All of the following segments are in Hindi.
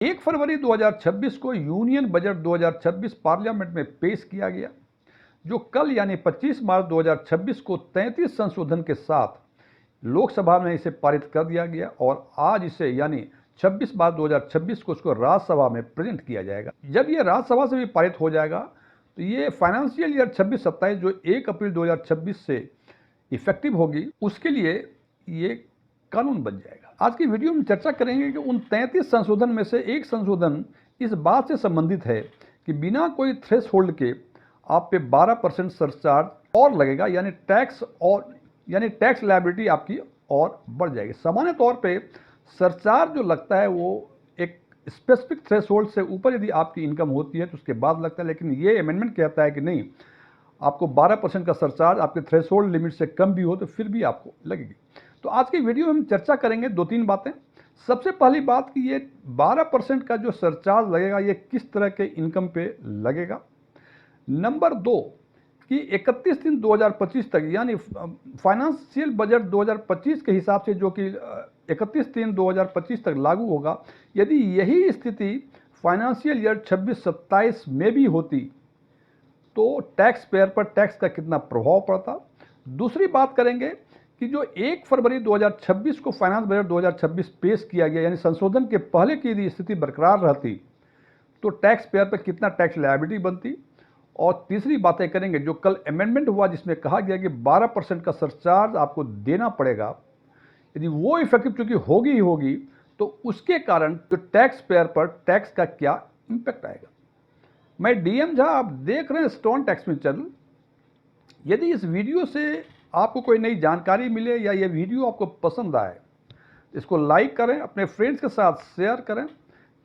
1 फरवरी 2026 को यूनियन बजट 2026 पार्लियामेंट में पेश किया गया, जो कल यानी 25 मार्च 2026 को 33 संशोधन के साथ लोकसभा में इसे पारित कर दिया गया और आज इसे यानी 26 मार्च 2026 को उसको राज्यसभा में प्रेजेंट किया जाएगा। जब ये राज्यसभा से भी पारित हो जाएगा तो ये फाइनेंशियल ईयर 26-27 जो 1 अप्रैल 2026 से इफेक्टिव होगी, उसके लिए ये कानून बन जाएगा। आज की वीडियो में चर्चा करेंगे कि उन 33 संशोधन में से एक संशोधन इस बात से संबंधित है कि बिना कोई थ्रेशहोल्ड के आप पे 12% सरचार्ज और लगेगा, यानी टैक्स लायबिलिटी आपकी और बढ़ जाएगी। सामान्य तौर पे सरचार्ज जो लगता है वो एक स्पेसिफिक थ्रेशहोल्ड से ऊपर यदि आपकी इनकम होती है तो उसके बाद लगता है, लेकिन ये अमेंडमेंट कहता है कि नहीं, आपको 12% का सरचार्ज आपके थ्रेशहोल्ड लिमिट से कम भी हो तो फिर भी आपको लगेगी। तो आज की वीडियो में हम चर्चा करेंगे 2-3 बातें। सबसे पहली बात कि ये 12% का जो सरचार्ज लगेगा ये किस तरह के इनकम पे लगेगा। नंबर 2 कि 31 दिन 2025 तक यानी फाइनेंशियल बजट 2025 के हिसाब से जो कि 31 दिन 2025 तक लागू होगा, यदि यही स्थिति फाइनेंशियल ईयर 26-27 में भी होती तो टैक्स पेयर पर टैक्स का कितना प्रभाव पड़ता। दूसरी बात करेंगे कि जो 1 फरवरी 2026 को फाइनेंस बजट 2026 पेश किया गया, यानी संशोधन के पहले की यदि स्थिति बरकरार रहती तो टैक्स पेयर पर कितना टैक्स लायबिलिटी बनती। और तीसरी बातें करेंगे जो कल अमेंडमेंट हुआ जिसमें कहा गया कि 12% का सरचार्ज आपको देना पड़ेगा, यदि वो इफेक्टिव चूंकि होगी ही होगी तो उसके कारण जो टैक्स पेयर पर टैक्स का क्या इंपैक्ट आएगा। मैं डीएम झा, आप देख रहे हैं स्टोन टैक्स में चैनल। यदि इस वीडियो से आपको कोई नई जानकारी मिले या ये वीडियो आपको पसंद आए, इसको लाइक करें, अपने फ्रेंड्स के साथ शेयर करें,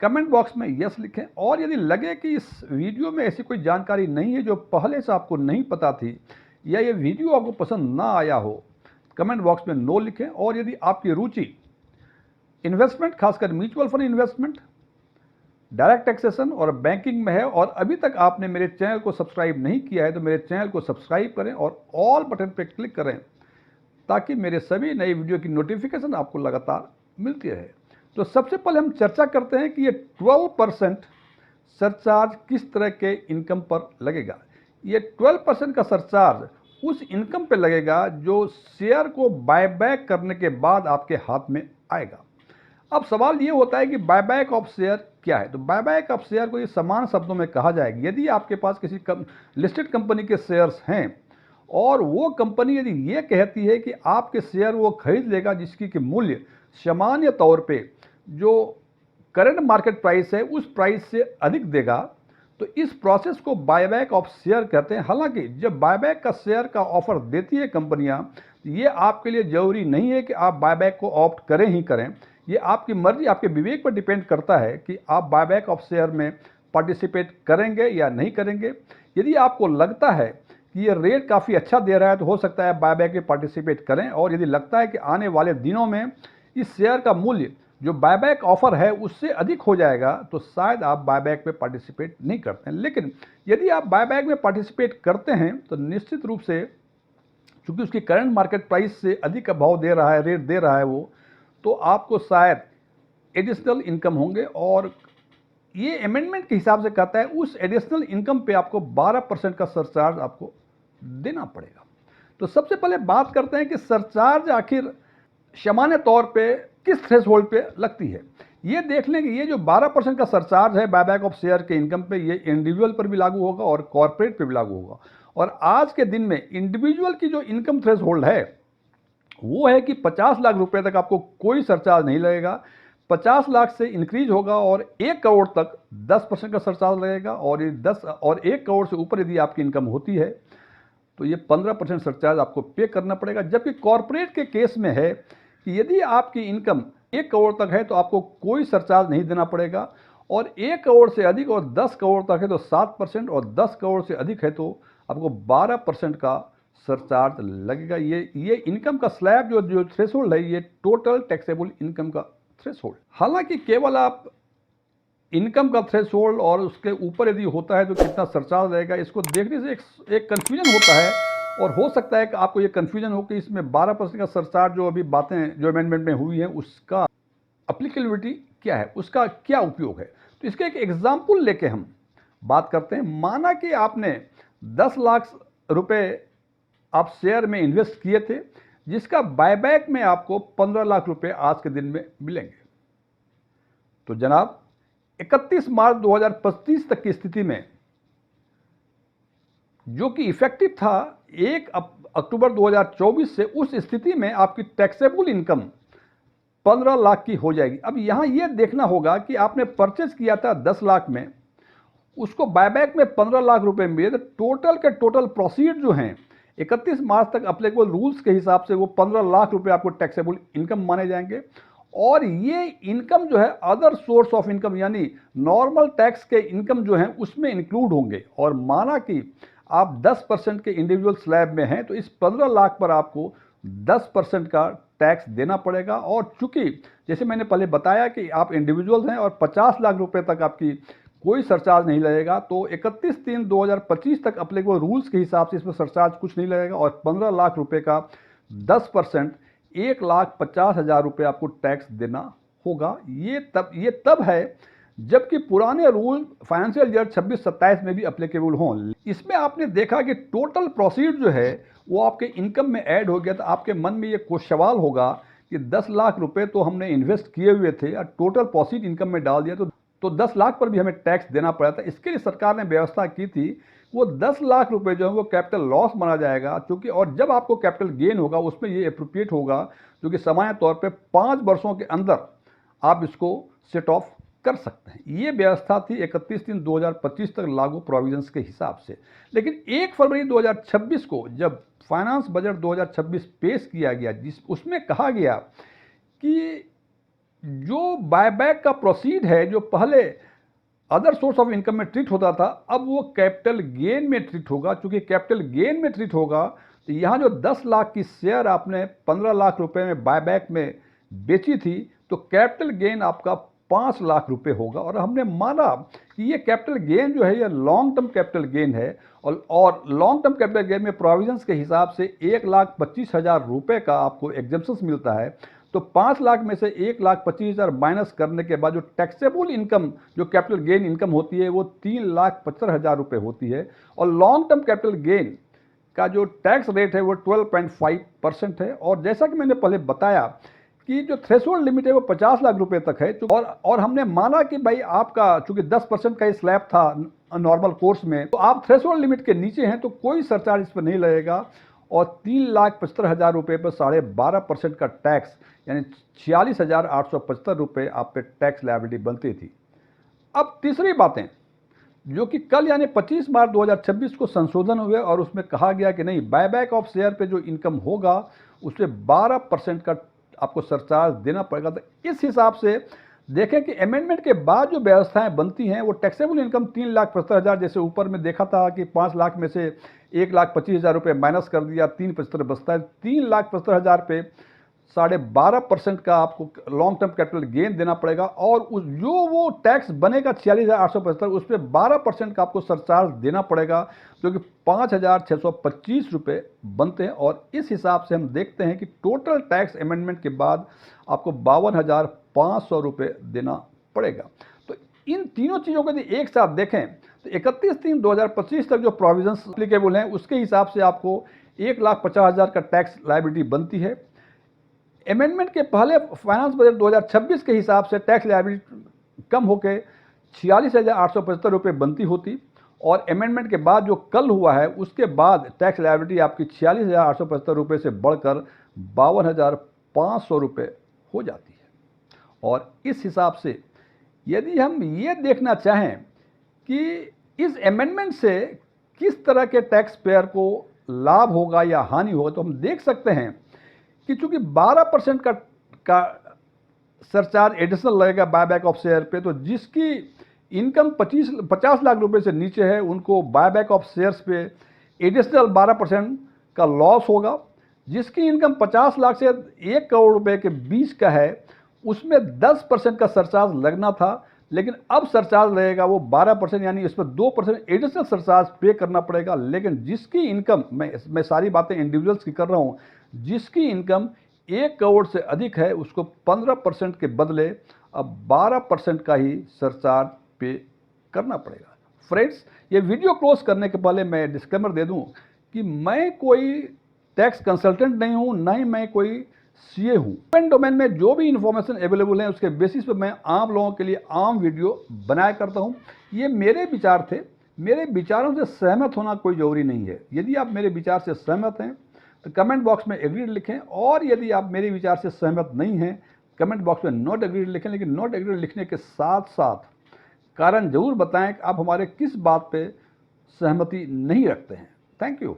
कमेंट बॉक्स में यस लिखें। और यदि लगे कि इस वीडियो में ऐसी कोई जानकारी नहीं है जो पहले से आपको नहीं पता थी या ये वीडियो आपको पसंद ना आया हो, कमेंट बॉक्स में नो लिखें। और यदि आपकी रुचि इन्वेस्टमेंट, खासकर mutual fund investment, direct taxation और बैंकिंग में है और अभी तक आपने मेरे चैनल को सब्सक्राइब नहीं किया है तो मेरे चैनल को सब्सक्राइब करें और ऑल बटन पर क्लिक करें ताकि मेरे सभी नई वीडियो की नोटिफिकेशन आपको लगातार मिलती रहे। तो सबसे पहले हम चर्चा करते हैं कि ये 12% सरचार्ज किस तरह के इनकम पर लगेगा। ये 12% का सरचार्ज उस इनकम पे लगेगा जो शेयर को बायबैक करने के बाद आपके हाथ में आएगा। अब सवाल ये होता है कि बायबैक ऑफ शेयर क्या है। तो बायबैक ऑफ शेयर को ये समान शब्दों में कहा जाएगा, यदि आपके पास किसी लिस्टेड कंपनी के शेयर्स हैं और वो कंपनी यदि ये कहती है कि आपके शेयर वो खरीद लेगा जिसकी कि मूल्य सामान्य तौर पे जो करंट मार्केट प्राइस है उस प्राइस से अधिक देगा, तो इस प्रोसेस को बायबैक ऑफ शेयर कहते हैं। हालांकि जब बायबैक का शेयर का ऑफर देती है कंपनियां, ये आपके लिए जरूरी नहीं है कि आप बायबैक को ऑप्ट करें ही करें। ये आपकी मर्जी, आपके विवेक पर डिपेंड करता है कि आप बायबैक ऑफ शेयर में पार्टिसिपेट करेंगे या नहीं करेंगे। यदि आपको लगता है कि ये रेट काफ़ी अच्छा दे रहा है तो हो सकता है बायबैक में पार्टिसिपेट करें, और यदि लगता है कि आने वाले दिनों में इस शेयर का मूल्य जो बायबैक ऑफर है उससे अधिक हो जाएगा तो शायद आप बायबैक में पार्टिसिपेट नहीं करते हैं। लेकिन यदि आप बायबैक में पार्टिसिपेट करते हैं तो निश्चित रूप से चूंकि उसकी करंट मार्केट प्राइस से अधिक का भाव दे रहा है, रेट दे रहा है वो, तो आपको शायद एडिशनल इनकम होंगे। और ये अमेंडमेंट के हिसाब से कहता है उस एडिशनल इनकम पे आपको 12% का सरचार्ज आपको देना पड़ेगा। तो सबसे पहले बात करते हैं कि सरचार्ज आखिर सामान्य तौर पे किस थ्रेशहोल्ड पे लगती है। ये देख लें कि ये जो 12% का सरचार्ज है बायबैक ऑफ शेयर के इनकम पे, ये इंडिविजुअल पर भी लागू होगा और कॉर्पोरेट पे भी लागू होगा। और आज के दिन में इंडिविजुअल की जो इनकम थ्रेशहोल्ड है वो है कि 50 लाख रुपए तक आपको कोई सरचार्ज नहीं लगेगा। 50 लाख से इंक्रीज होगा और 1 करोड़ तक 10% का सरचार्ज लगेगा। और ये 1 करोड़ से ऊपर यदि आपकी इनकम होती है तो ये 15% सरचार्ज आपको पे करना पड़ेगा। जबकि कॉर्पोरेट के केस में है कि यदि आपकी इनकम 1 करोड़ तक है तो आपको कोई सरचार्ज नहीं देना पड़ेगा, और 1 करोड़ से अधिक और 10 करोड़ तक है तो 7%, और 10 करोड़ से अधिक है तो आपको 12% का सरचार्ज लगेगा। ये इनकम का स्लैब जो थ्रेशहोल्ड है ये टोटल टैक्सेबल इनकम का थ्रेशहोल्ड। हालांकि केवल आप इनकम का थ्रेशहोल्ड और उसके ऊपर यदि होता है तो कितना सरचार्ज रहेगा, इसको देखने से एक कन्फ्यूजन होता है। और हो सकता है कि आपको ये कन्फ्यूजन हो कि इसमें 12% का सरचार्ज जो अभी बातें जो अमेंडमेंट में हुई हैं उसका अप्लीकेबिलिटी क्या है, उसका क्या उपयोग है। तो इसका एक एग्जाम्पल लेके हम बात करते हैं। माना कि आपने 10 लाख रुपए आप शेयर में इन्वेस्ट किए थे, जिसका बायबैक में आपको 15 लाख रुपए आज के दिन में मिलेंगे। तो जनाब 31 मार्च 2025 तक की स्थिति में, जो कि इफेक्टिव था 1 अक्टूबर 2024 से, उस स्थिति में आपकी टैक्सेबल इनकम 15 लाख की हो जाएगी। अब यहां यह देखना होगा कि आपने परचेज किया था 10 लाख में, उसको बायबैक में 15 लाख रुपए मिले, तो टोटल के टोटल प्रोसीड जो हैं 31 मार्च तक अप्लीकेबल रूल्स के हिसाब से वो 15 लाख रुपए आपको टैक्सेबल इनकम माने जाएंगे। और ये इनकम जो है अदर सोर्स ऑफ इनकम यानी नॉर्मल टैक्स के इनकम जो है उसमें इंक्लूड होंगे। और माना कि आप 10% के इंडिविजुअल स्लैब में हैं, तो इस 15 लाख पर आपको 10% का टैक्स देना पड़ेगा। और चूंकि जैसे मैंने पहले बताया कि आप इंडिविजुअल हैं और 50 लाख रुपए तक आपकी कोई सरचार्ज नहीं लगेगा, तो 31/3/2025 तक अप्लीकेबल रूल्स के हिसाब से इसमें सरचार्ज कुछ नहीं लगेगा। और 15 लाख रुपए का 10% 1,50,000 रुपये आपको टैक्स देना होगा। ये तब है जबकि पुराने रूल फाइनेंशियल ईयर 26-27 में भी अप्लीकेबल हों। इसमें आपने देखा कि टोटल प्रोसीड जो है वो आपके इनकम में ऐड हो गया। तो आपके मन में ये कुछ सवाल होगा कि 10 लाख रुपए तो हमने इन्वेस्ट किए हुए थे और टोटल प्रोसीड इनकम में डाल दिया, तो 10 लाख पर भी हमें टैक्स देना पड़ा था। इसके लिए सरकार ने व्यवस्था की थी, वो 10 लाख रुपए जो है वो कैपिटल लॉस माना जाएगा, क्योंकि और जब आपको कैपिटल गेन होगा उसमें ये अप्रोप्रिएट होगा, क्योंकि सामान्य तौर पे 5 वर्षों के अंदर आप इसको सेट ऑफ कर सकते हैं। ये व्यवस्था थी 31/3/2025 तक लागू प्रोविजंस के हिसाब से। लेकिन 1 फरवरी 2026 को जब फाइनेंस बजट 2026 पेश किया गया, उसमें कहा गया कि जो बायबैक का प्रोसीड है, जो पहले अदर सोर्स ऑफ इनकम में ट्रीट होता था, अब वो कैपिटल गेन में ट्रीट होगा। चूंकि कैपिटल गेन में ट्रीट होगा, तो यहाँ जो 10 लाख की शेयर आपने 15 लाख रुपए में बायबैक में बेची थी, तो कैपिटल गेन आपका 5 लाख रुपए होगा। और हमने माना कि ये कैपिटल गेन जो है ये लॉन्ग टर्म कैपिटल गेन है, और लॉन्ग टर्म कैपिटल गेन में प्रोविजंस के हिसाब से 1,25,000 रुपए का आपको एग्जेम्पशन मिलता है। तो 5 लाख में से 1,25,000 माइनस करने के बाद जो टैक्सेबल इनकम, जो कैपिटल गेन इनकम होती है, वो 3,75,000 रुपये होती है। और लॉन्ग टर्म कैपिटल गेन का जो टैक्स रेट है वो 12.5% है। और जैसा कि मैंने पहले बताया कि जो थ्रेशोल्ड लिमिट है वो 50 लाख रुपए तक है। और हमने माना कि भाई आपका चूंकि 10% का स्लैब था नॉर्मल कोर्स में, तो आप थ्रेशोल्ड लिमिट के नीचे हैं तो कोई सरचार्ज इस पर नहीं लगेगा। और 3,75,000 रुपये पर 12.5% का टैक्स यानी 46,875 रुपये आप पे टैक्स लायबिलिटी बनती थी। अब तीसरी बातें जो कि कल यानी 25 मार्च 2026 को संशोधन हुए, और उसमें कहा गया कि नहीं, बायबैक ऑफ शेयर पे जो इनकम होगा उससे 12% का आपको सरचार्ज देना पड़ेगा। तो इस हिसाब से देखें कि अमेंडमेंट के बाद जो व्यवस्थाएं बनती हैं वो टैक्सेबल इनकम 3,75,000, जैसे ऊपर में देखा था कि 5 लाख में से 1,25,000 रुपये माइनस कर दिया, 3,75,000 बचता है। 3,75,000 पे 12.5% का आपको लॉन्ग टर्म कैपिटल गेन देना पड़ेगा। और जो वो टैक्स बनेगा 46,875, उस पर 12% का आपको सरचार्ज देना पड़ेगा, जो कि 5,625 रुपये बनते हैं। और इस हिसाब से हम देखते हैं कि टोटल टैक्स अमेंडमेंट के बाद आपको 52,500 रुपये देना पड़ेगा। तो इन तीनों चीज़ों को यदि एक साथ देखें तो 31/3/2025 तक जो प्रोविजंस एप्लीकेबल हैं उसके हिसाब से आपको 1,50,000 का टैक्स लायबिलिटी बनती है। अमेंडमेंट के पहले फाइनेंस बजट 2026 के हिसाब से टैक्स लायबिलिटी कम होकर 46,875 रुपये बनती होती, और अमेंडमेंट के बाद जो कल हुआ है उसके बाद टैक्स लायबिलिटी आपकी 46,875 रुपये से बढ़कर 52,500 रुपये हो जाती है। और इस हिसाब से यदि हम ये देखना चाहें कि इस अमेंडमेंट से किस तरह के टैक्स पेयर को लाभ होगा या हानि होगा, तो हम देख सकते हैं कि चूंकि 12% का सरचार्ज एडिशनल लगेगा बायबैक ऑफ शेयर पे, तो जिसकी इनकम 50 लाख रुपए से नीचे है उनको बायबैक ऑफ शेयर्स पे एडिशनल 12% का लॉस होगा। जिसकी इनकम 50 लाख से 1 करोड़ रुपए के बीच का है उसमें 10% का सरचार्ज लगना था, लेकिन अब सरचार्ज लगेगा वो 12%, यानी इस पर 2% एडिशनल सरचार्ज पे करना पड़ेगा। लेकिन जिसकी इनकम, मैं सारी बातें इंडिविजुअल्स की कर रहा हूँ, जिसकी इनकम 1 करोड़ से अधिक है उसको 15% के बदले अब 12% का ही सरचार्ज पे करना पड़ेगा। फ्रेंड्स, ये वीडियो क्लोज करने के पहले मैं डिस्क्लेमर दे दूं कि मैं कोई टैक्स कंसल्टेंट नहीं हूं, ना ही मैं कोई सीए हूं। ओपन डोमेन में जो भी इंफॉर्मेशन अवेलेबल है उसके बेसिस पे मैं आम लोगों के लिए आम वीडियो बनाया करता हूं। ये मेरे विचार थे, मेरे विचारों से सहमत होना कोई जरूरी नहीं है। यदि आप मेरे विचार से सहमत हैं तो कमेंट बॉक्स में एग्रीड लिखें, और यदि आप मेरे विचार से सहमत नहीं हैं कमेंट बॉक्स में नॉट एग्रीड लिखें। लेकिन नॉट एग्रीड लिखने के साथ साथ कारण जरूर बताएं कि आप हमारे किस बात पे सहमति नहीं रखते हैं। Thank you.